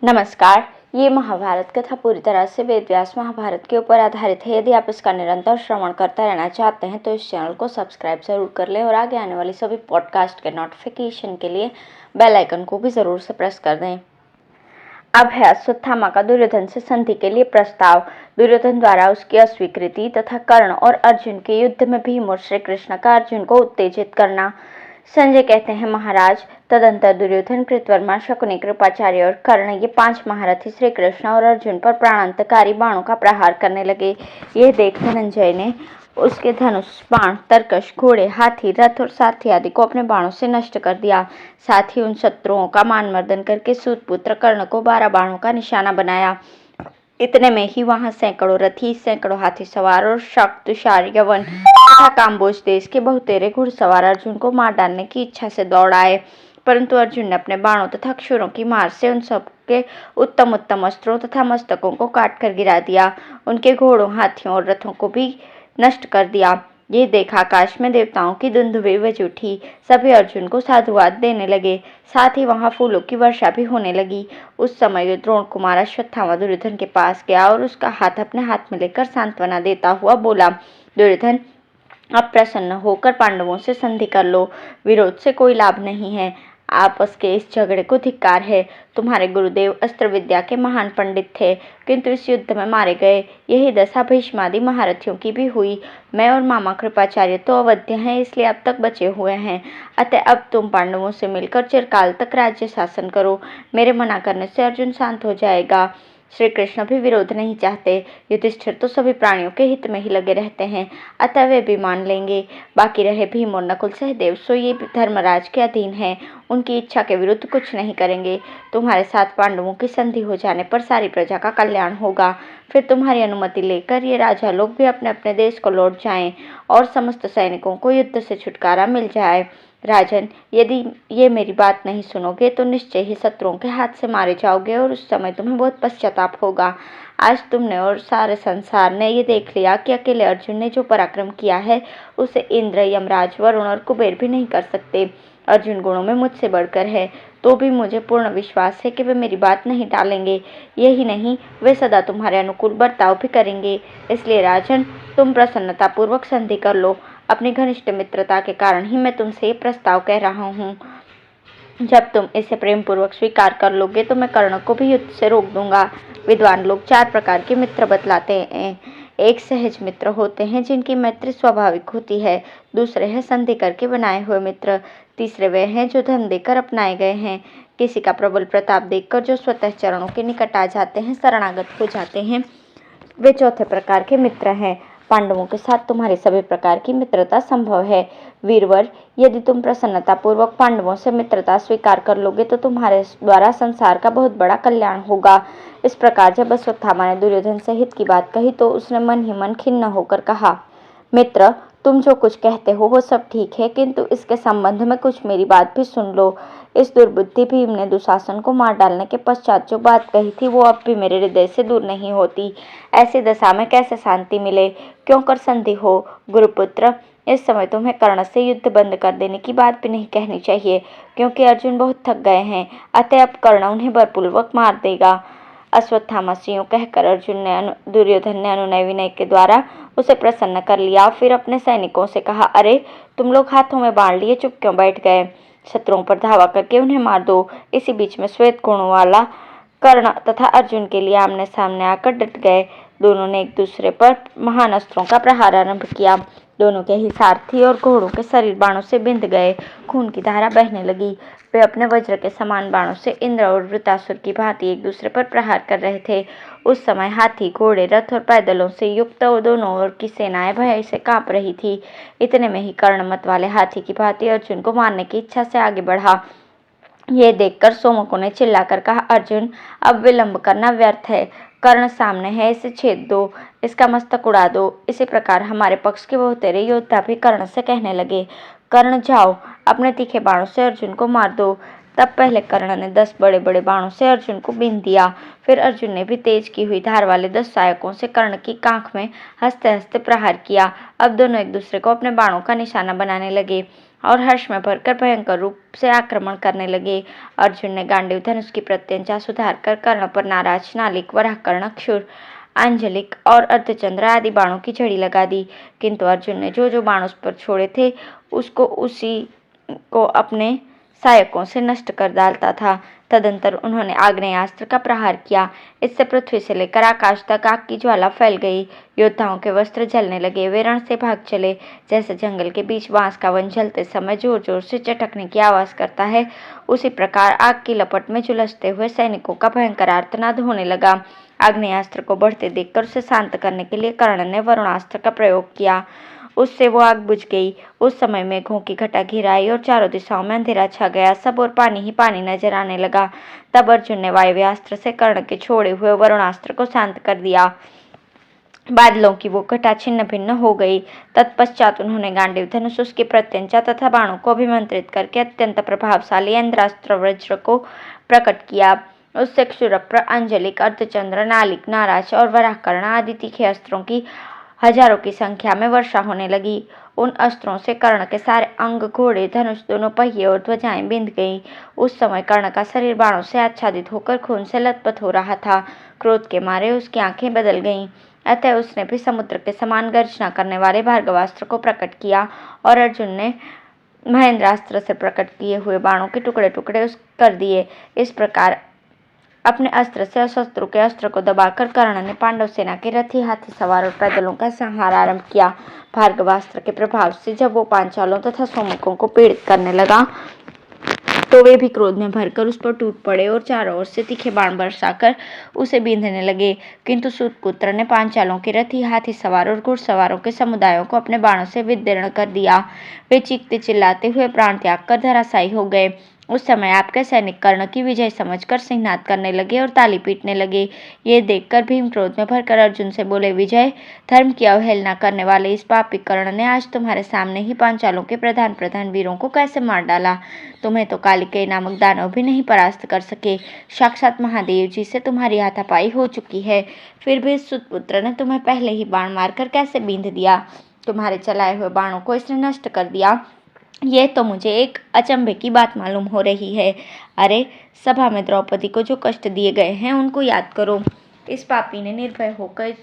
नमस्कार। ये महाभारत कथा पूरी तरह से वेद व्यास महाभारत के ऊपर आधारित है। यदि आप इसका निरंतर श्रवण करते रहना चाहते हैं तो इस चैनल को सब्सक्राइब जरूर कर लें और आगे आने वाली सभी पॉडकास्ट के नोटिफिकेशन के लिए बेल आइकन को भी जरूर से प्रेस कर दें। अब है अश्वत्थामा का दुर्योधन से संधि के लिए प्रस्ताव। दुर्योधन द्वारा उसकी अस्वीकृति तथा कर्ण और अर्जुन के युद्ध में भीम और श्री कृष्ण का अर्जुन को उत्तेजित करना। संजय कहते हैं, महाराज, तदंतर दुर्योधन, कृतवर्मा, शकुनि, कृपाचार्य और कर्ण, ये 5 महारथी श्री कृष्ण और अर्जुन पर प्राणांतकारी बाणों का प्रहार करने लगे। यह देख धनंजय ने उसके धनुष, बाण, तरकश, घोड़े, हाथी, रथ और सारथी आदि को अपने बाणों से नष्ट कर दिया। साथ ही उन शत्रुओं का मानमर्दन करके सूतपुत्र कर्ण को 12 बाणों का निशाना बनाया। इतने में ही वहां सैकड़ों रथी, सैकड़ों हाथी सवार और शक, तुषार, यवन तथा काम्बोज देश के बहुतेरे घुड़सवार अर्जुन को मार डालने की इच्छा से दौड़ आए, परंतु अर्जुन ने अपने बाणों तथा क्षुरों की मार से उन सबके उत्तम उत्तम अस्त्रों तथा मस्तकों को काट कर गिरा दिया। उनके घोड़ों, हाथियों और रथों को भी नष्ट कर दिया। ये देखा आकाश में देवताओं की दुंदुभी बज उठी। सभी अर्जुन को साधुवाद देने लगे। साथ ही वहां फूलों की वर्षा भी होने लगी। उस समय द्रोण कुमार अश्वत्थामा दुर्योधन के पास गया और उसका हाथ अपने हाथ में लेकर सांत्वना देता हुआ बोला, दुर्योधन, अब प्रसन्न होकर पांडवों से संधि कर लो। विरोध से कोई लाभ नहीं है। आपस के इस झगड़े को धिक्कार है। तुम्हारे गुरुदेव अस्त्र विद्या के महान पंडित थे, किंतु इस युद्ध में मारे गए। यही दशा भीष्मादि महारथियों की भी हुई। मैं और मामा कृपाचार्य तो अवध्य हैं, इसलिए अब तक बचे हुए हैं। अतः अब तुम पांडवों से मिलकर चिरकाल तक राज्य शासन करो। मेरे मना करने से अर्जुन शांत हो जाएगा। श्री कृष्ण भी विरोध नहीं चाहते। युधिष्ठिर तो सभी प्राणियों के हित में ही लगे रहते हैं, अतः वे भी मान लेंगे। बाकी रहे भीम और नकुल सहदेव, सो ये धर्मराज के अधीन है। उनकी इच्छा के विरुद्ध कुछ नहीं करेंगे। तुम्हारे साथ पांडवों की संधि हो जाने पर सारी प्रजा का कल्याण होगा। फिर तुम्हारी अनुमति लेकर ये राजा लोग भी अपने अपने देश को लौट जाएं और समस्त सैनिकों को युद्ध से छुटकारा मिल जाए। राजन, यदि ये मेरी बात नहीं सुनोगे तो निश्चय ही शत्रुओं के हाथ से मारे जाओगे और उस समय तुम्हें बहुत पश्चाताप होगा। आज तुमने और सारे संसार ने ये देख लिया कि अकेले अर्जुन ने जो पराक्रम किया है उसे इंद्र, यमराज, वरुण और कुबेर भी नहीं कर सकते। अर्जुन गुणों में मुझसे बढ़कर है, तो भी मुझे पूर्ण विश्वास है कि वे मेरी बात नहीं टालेंगे। यही नहीं, वे सदा तुम्हारे अनुकूल बर्ताव भी करेंगे। इसलिए राजन, तुम प्रसन्नतापूर्वक संधि कर लो। अपनी घनिष्ठ मित्रता के कारण ही मैं तुमसे ये प्रस्ताव कह रहा हूँ। जब तुम इसे प्रेम पूर्वक स्वीकार कर लोगे तो मैं कर्ण को भी युद्ध से रोक दूंगा। विद्वान लोग 4 प्रकार के मित्र बतलाते हैं। एक सहज मित्र होते हैं जिनकी मैत्री स्वाभाविक होती है। दूसरे हैं संधि करके बनाए हुए मित्र। तीसरे वे हैं जो धन देकर अपनाए गए हैं। किसी का प्रबल प्रताप देखकर जो स्वतः चरणों के निकट आ जाते हैं, शरणागत हो जाते हैं, वे चौथे प्रकार के मित्र हैं। पांडवों के साथ तुम्हारी सभी प्रकार की मित्रता संभव है। वीरवर, यदि तुम प्रसन्नतापूर्वक पांडवों से मित्रता स्वीकार कर लोगे तो तुम्हारे द्वारा संसार का बहुत बड़ा कल्याण होगा। इस प्रकार जब अश्वत्थामा ने दुर्योधन से हित की बात कही तो उसने मन ही मन खिन्न होकर कहा, मित्र, तुम जो कुछ कहते हो वो सब ठीक है, किंतु इसके संबंध में कुछ मेरी बात भी सुन लो। इस दुर्बुद्धि भीम ने दुशासन को मार डालने के पश्चात जो बात कही थी वो अब भी मेरे हृदय से दूर नहीं होती। ऐसी दशा में कैसे शांति मिले? क्यों कर संधि हो? गुरुपुत्र, इस समय तुम्हें कर्ण से युद्ध बंद कर देने की बात भी नहीं कहनी चाहिए, क्योंकि अर्जुन बहुत थक गए हैं। अतः अब कर्ण उन्हें बलपूर्वक मार देगा। अश्वत्थामा से यूं कहकर दुर्योधन ने अनुनय विनय के द्वारा उसे प्रसन्न कर लिया। फिर अपने सैनिकों से कहा, अरे तुम लोग हाथों में बाण लिए चुप क्यों बैठ गए? शत्रुओं पर धावा करके उन्हें मार दो। इसी बीच में श्वेत गुणों वाला कर्ण तथा अर्जुन के लिए आमने सामने आकर डट गए। दोनों ने एक दूसरे पर महान अस्त्रों का प्रहार आरंभ किया। दोनों के ही सारथी और घोड़ों के शरीर बाणों से बिंध गए। खून की धारा बहने लगी। वे अपने वज्र के समान बाणों से इंद्र और वृतासुर की भांति एक दूसरे पर प्रहार कर रहे थे। उस समय हाथी, घोड़े, रथ और पैदलों से युक्त दोनों ओर की सेनाएं भय से कांप रही थी। इतने में ही कर्ण मत वाले हाथी की भांति अर्जुन को मारने की इच्छा से आगे बढ़ा। ये देखकर सोमको ने चिल्लाकर कहा, अर्जुन, अब विलंब करना व्यर्थ है। कर्ण सामने है, इसे छेद दो, इसका मस्तक उड़ा दो। इसी प्रकार हमारे पक्ष के बहुतेरे योद्धा भी कर्ण से कहने लगे, कर्ण, जाओ, अपने तीखे बाणों से अर्जुन को मार दो। तब पहले कर्ण ने 10 बड़े बड़े बाणों से अर्जुन को बींध दिया। फिर अर्जुन ने भी तेज की हुई धार वाले 10 सहायकों से कर्ण की कांख में हंसते हंसते प्रहार किया। अब दोनों एक दूसरे को अपने बाणों का निशाना बनाने लगे। और हर्ष में भरकर भयंकर रूप से आक्रमण करने लगे। अर्जुन ने गांडीव धनुष की प्रत्यंचा सुधार कर कर्ण पर नाराज, नालिक, वराहकर्ण, क्षुर, आंजलिक और अर्धचंद्र आदि बाणों की झड़ी लगा दी। किंतु अर्जुन ने जो जो बाण उस पर छोड़े थे उसको उसी को अपने सहायकों से नष्ट कर डालता था। तदंतर उन्होंने आग्नेयास्त्र का प्रहार किया। इससे पृथ्वी से लेकर आकाश तक आग की ज्वाला फैल गई। योद्धाओं के वस्त्र जलने लगे। वे रण से भाग चले। जैसे जंगल के बीच बांस का वन जलते समय जोर जोर से चटकने की आवाज करता है, उसी प्रकार आग की लपट में झुलसते हुए सैनिकों का भयंकर आर्तनाद होने लगा। आग्नेयास्त्र को बढ़ते देखकर उसे शांत करने के लिए कर्ण ने वरुणास्त्र का प्रयोग किया। उससे वो आग बुझ गई। उस समय मेघों की घटा घिर आई और चारों दिशाओं में अंधेरा छा गया। सब और पानी ही पानी नजर आने लगा। तब अर्जुन ने वायव्यास्त्र से कर्ण के छोड़े हुए वरुणास्त्र को शांत कर दिया। बादलों की वो घटा छिन्न भिन्न हो गई। तत्पश्चात उन्होंने गांडीव धनुष, उसकी प्रत्यंचा तथा बाणों को अभिमंत्रित करके अत्यंत प्रभावशाली इंद्रास्त्र वज्र को प्रकट किया। उससे क्षुरप्र, अंजलिक, अर्धचंद्र, नालिक, नाराज और वराहकर्ण आदि तीखे अस्त्रों की हजारों की संख्या में वर्षा होने लगी। उन अस्त्रों से कर्ण के सारे अंग, घोड़े, धनुष, दोनों पहिए और ध्वजाएं बिंध गईं। उस समय कर्ण का शरीर बाणों से आच्छादित होकर खून से लथपथ हो रहा था। क्रोध के मारे उसकी आंखें बदल गईं। अतः उसने भी समुद्र के समान गर्जना करने वाले भार्गवास्त्र को प्रकट किया और अर्जुन ने महेंद्रास्त्र से प्रकट किए हुए बाणों के टुकड़े टुकड़े कर दिए। इस प्रकार अपने अस्त्र से शत्रु के अस्त्र को दबाकर कर्ण ने पांडव सेना के रथी, हाथी सवार और पैदलों का संहार आरंभ किया। भार्गवास्त्र के प्रभाव से जब वो पांचालों तथा सौमुखों को पीड़ित करने लगा तो वे भी क्रोध में भरकर उस पर टूट पड़े और चारों ओर से तीखे बाण बरसाकर उसे बींधने लगे। किंतु सूतपुत्र ने पांचालों के रथी, हाथी सवार और घुड़सवारों के समुदायों को अपने बाणों से विदीर्ण कर दिया। वे चीखते चिल्लाते हुए प्राण त्याग कर धराशायी हो गए। उस समय आपके सैनिक कर्ण की विजय समझकर सिंहनाद करने लगे और ताली पीटने लगे। ये देखकर भीम क्रोध में भरकर अर्जुन से बोले, विजय, धर्म की अवहेलना करने वाले इस पापी कर्ण ने आज तुम्हारे सामने ही पांचालों के प्रधान प्रधान वीरों को कैसे मार डाला। तुम्हें तो कालिकेय नामक दानव भी नहीं परास्त कर सके। साक्षात महादेव जी से तुम्हारी हाथापाई हो चुकी है। फिर भी सुतपुत्र ने तुम्हें पहले ही बाण मारकर कैसे बींध दिया। तुम्हारे चलाए हुए बाणों को इसने नष्ट कर दिया। ये तो मुझे एक अचंभे की बात मालूम हो रही है। अरे, सभा में द्रौपदी को जो कष्ट दिए गए हैं उनको याद करो। इस पापी ने निर्भय होकर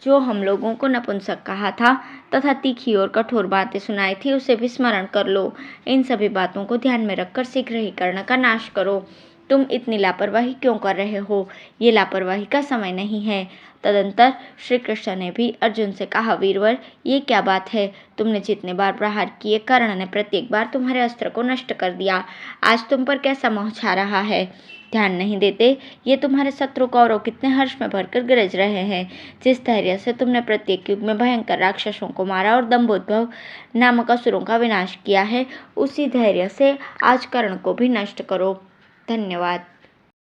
जो हम लोगों को नपुंसक कहा था तथा तीखी और कठोर बातें सुनाई थी उसे भी स्मरण कर लो। इन सभी बातों को ध्यान में रखकर शीघ्र ही कर्ण का नाश करो। तुम इतनी लापरवाही क्यों कर रहे हो? ये लापरवाही का समय नहीं है। तदंतर श्री कृष्ण ने भी अर्जुन से कहा, वीरवर, ये क्या बात है? तुमने जितने बार प्रहार किए कर्ण ने प्रत्येक बार तुम्हारे अस्त्र को नष्ट कर दिया। आज तुम पर कैसा मोह छा रहा है? ध्यान नहीं देते? ये तुम्हारे शत्रु कौरव कितने हर्ष में भरकर गरज रहे हैं। जिस धैर्य से तुमने प्रत्येक युग में भयंकर राक्षसों को मारा और दंभोद्भव नामक असुरों का विनाश किया है, उसी धैर्य से आज कर्ण को भी नष्ट करो। धन्यवाद।